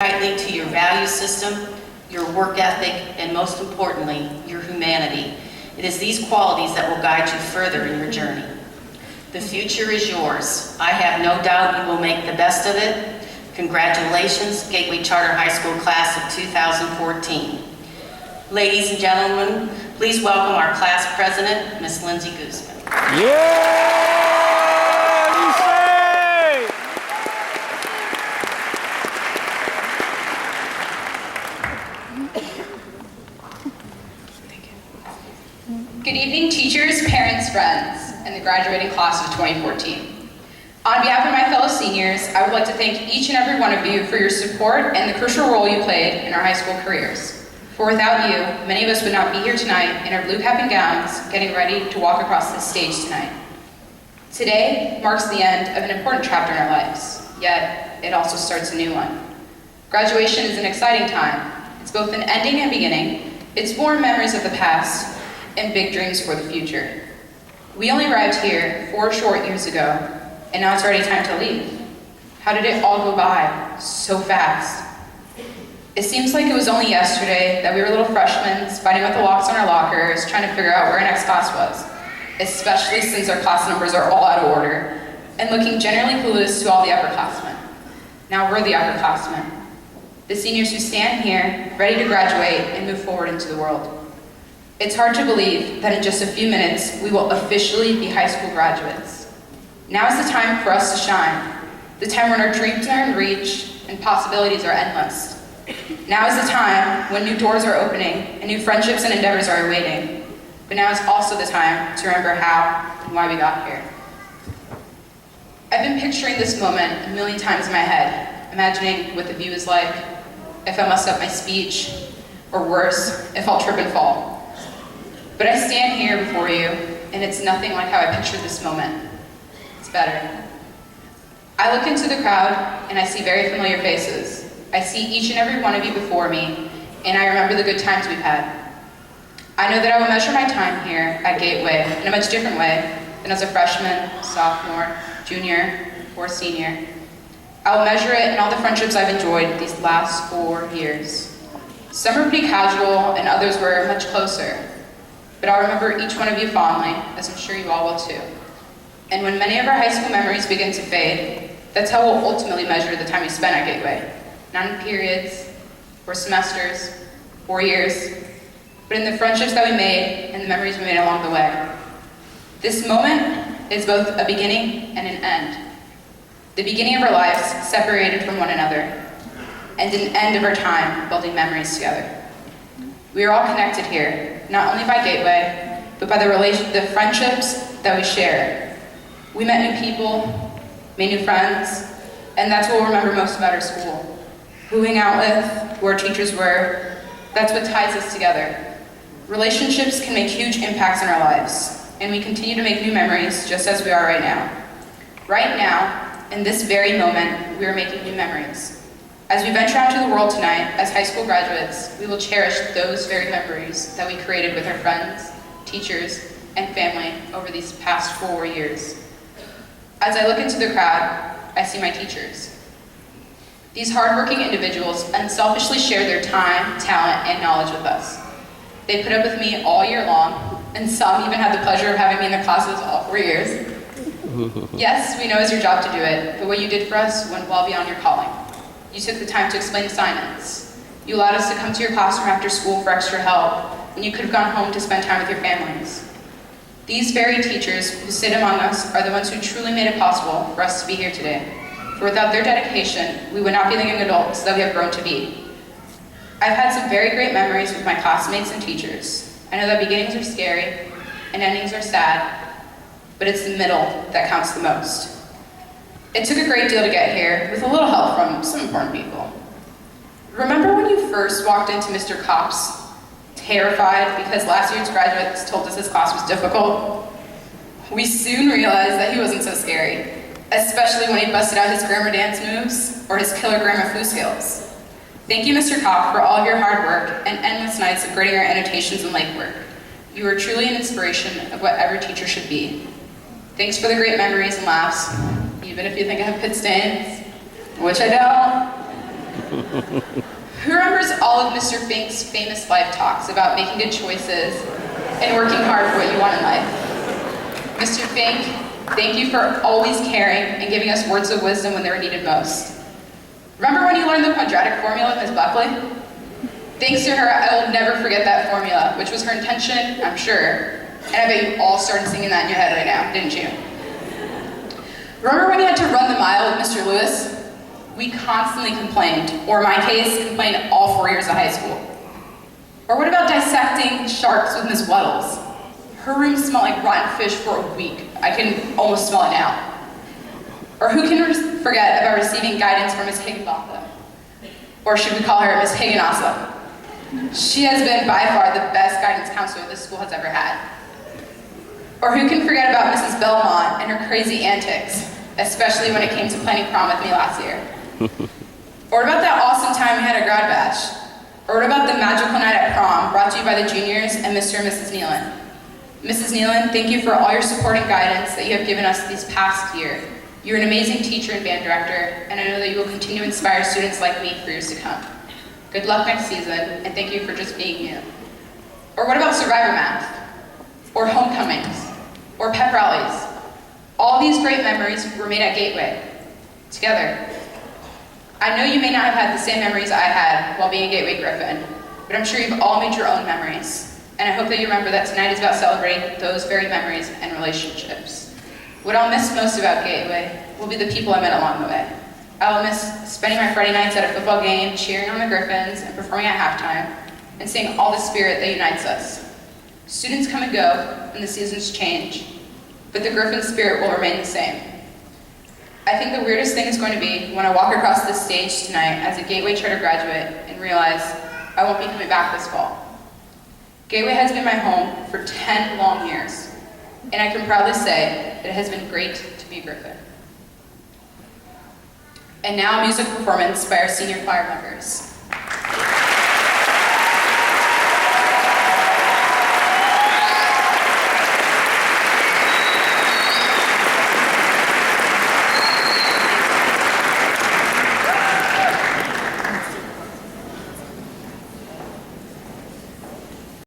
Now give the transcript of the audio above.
tightly to your value system, your work ethic, and most importantly, your humanity. It is these qualities that will guide you further in your journey. The future is yours. I have no doubt you will make the best of it. Congratulations, Gateway Charter High School class of 2014. Ladies and gentlemen, please welcome our class president, Ms. Lindsay Guzman. Yeah! Good evening, teachers, parents, friends, and the graduating class of 2014. On behalf of my fellow seniors, I would like to thank each and every one of you for your support and the crucial role you played in our high school careers. For without you, many of us would not be here tonight in our blue cap and gowns, getting ready to walk across this stage tonight. Today marks the end of an important chapter in our lives, yet it also starts a new one. Graduation is an exciting time. It's both an ending and beginning. It's warm memories of the past and big dreams for the future. We only arrived here 4 short years ago, and now it's already time to leave. How did it all go by so fast? It seems like it was only yesterday that we were little freshmen fighting with the locks on our lockers, trying to figure out where our next class was, especially since our class numbers are all out of order, and looking generally clueless to all the upperclassmen. Now we're the upperclassmen, the seniors who stand here, ready to graduate and move forward into the world. It's hard to believe that in just a few minutes, we will officially be high school graduates. Now is the time for us to shine, the time when our dreams are in reach and possibilities are endless. Now is the time when new doors are opening and new friendships and endeavors are awaiting. But now is also the time to remember how and why we got here. I've been picturing this moment a million times in my head, imagining what the view is like, if I messed up my speech, or worse, if I'll trip and fall. But I stand here before you, and it's nothing like how I pictured this moment. It's better. I look into the crowd, and I see very familiar faces. I see each and every one of you before me, and I remember the good times we've had. I know that I will measure my time here at Gateway in a much different way than as a freshman, sophomore, junior, or senior. I will measure it in all the friendships I've enjoyed these last 4 years. Some were pretty casual, and others were much closer. But I'll remember each one of you fondly, as I'm sure you all will too. And when many of our high school memories begin to fade, that's how we'll ultimately measure the time we spent at Gateway. Not in periods, or semesters, or years, but in the friendships that we made and the memories we made along the way. This moment is both a beginning and an end. The beginning of our lives separated from one another, and an end of our time building memories together. We are all connected here, not only by Gateway, but by the friendships that we share. We met new people, made new friends, and that's what we'll remember most about our school. Who we hang out with, who our teachers were, that's what ties us together. Relationships can make huge impacts in our lives, and we continue to make new memories just as we are right now. Right now, in this very moment, we are making new memories. As we venture out to the world tonight, as high school graduates, we will cherish those very memories that we created with our friends, teachers, and family over these past 4 years. As I look into the crowd, I see my teachers. These hardworking individuals unselfishly share their time, talent, and knowledge with us. They put up with me all year long, and some even had the pleasure of having me in their classes all 4 years. Yes, we know it's your job to do it, but what you did for us went well beyond your calling. You took the time to explain assignments. You allowed us to come to your classroom after school for extra help, when you could have gone home to spend time with your families. These very teachers who sit among us are the ones who truly made it possible for us to be here today. For without their dedication, we would not be the young adults that we have grown to be. I've had some very great memories with my classmates and teachers. I know that beginnings are scary and endings are sad, but it's the middle that counts the most. It took a great deal to get here, with a little help from some important people. Remember when you first walked into Mr. Kopp's, terrified because last year's graduates told us his class was difficult? We soon realized that he wasn't so scary, especially when he busted out his grammar dance moves or his killer grammar flu skills. Thank you, Mr. Kopp, for all of your hard work and endless nights of grading our annotations and legwork. You are truly an inspiration of what every teacher should be. Thanks for the great memories and laughs, even if you think I have pit stains, which I don't. Who remembers all of Mr. Fink's famous life talks about making good choices and working hard for what you want in life? Mr. Fink, thank you for always caring and giving us words of wisdom when they were needed most. Remember when you learned the quadratic formula with Ms. Buckley? Thanks to her, I will never forget that formula, which was her intention, I'm sure. And I bet you all started singing that in your head right now, didn't you? Remember when you had to run the mile with Mr. Lewis? We constantly complained, or in my case, complained all 4 years of high school. Or what about dissecting sharks with Ms. Weddles? Her room smelled like rotten fish for a week. I can almost smell it now. Or who can forget about receiving guidance from Ms. Higginbotham? Or should we call her Ms. Higginawesome? She has been by far the best guidance counselor this school has ever had. Or who can forget about Mrs. Belmont and her crazy antics, especially when it came to planning prom with me last year? Or what about that awesome time we had at grad bash? Or what about the magical night at prom brought to you by the juniors and Mr. and Mrs. Nealon? Mrs. Nealon, thank you for all your support and guidance that you have given us this past year. You're an amazing teacher and band director, and I know that you will continue to inspire students like me for years to come. Good luck next season, and thank you for just being you. Or what about Survivor Math? Or homecomings? Or pep rallies? All these great memories were made at Gateway, together. I know you may not have had the same memories I had while being a Gateway Griffin, but I'm sure you've all made your own memories. And I hope that you remember that tonight is about celebrating those very memories and relationships. What I'll miss most about Gateway will be the people I met along the way. I will miss spending my Friday nights at a football game, cheering on the Griffins, and performing at halftime, and seeing all the spirit that unites us. Students come and go, and the seasons change, but the Griffin spirit will remain the same. I think the weirdest thing is going to be when I walk across this stage tonight as a Gateway Charter graduate and realize I won't be coming back this fall. Gateway has been my home for 10 long years, and I can proudly say that it has been great to be a Griffin. And now a music performance by our senior choir members.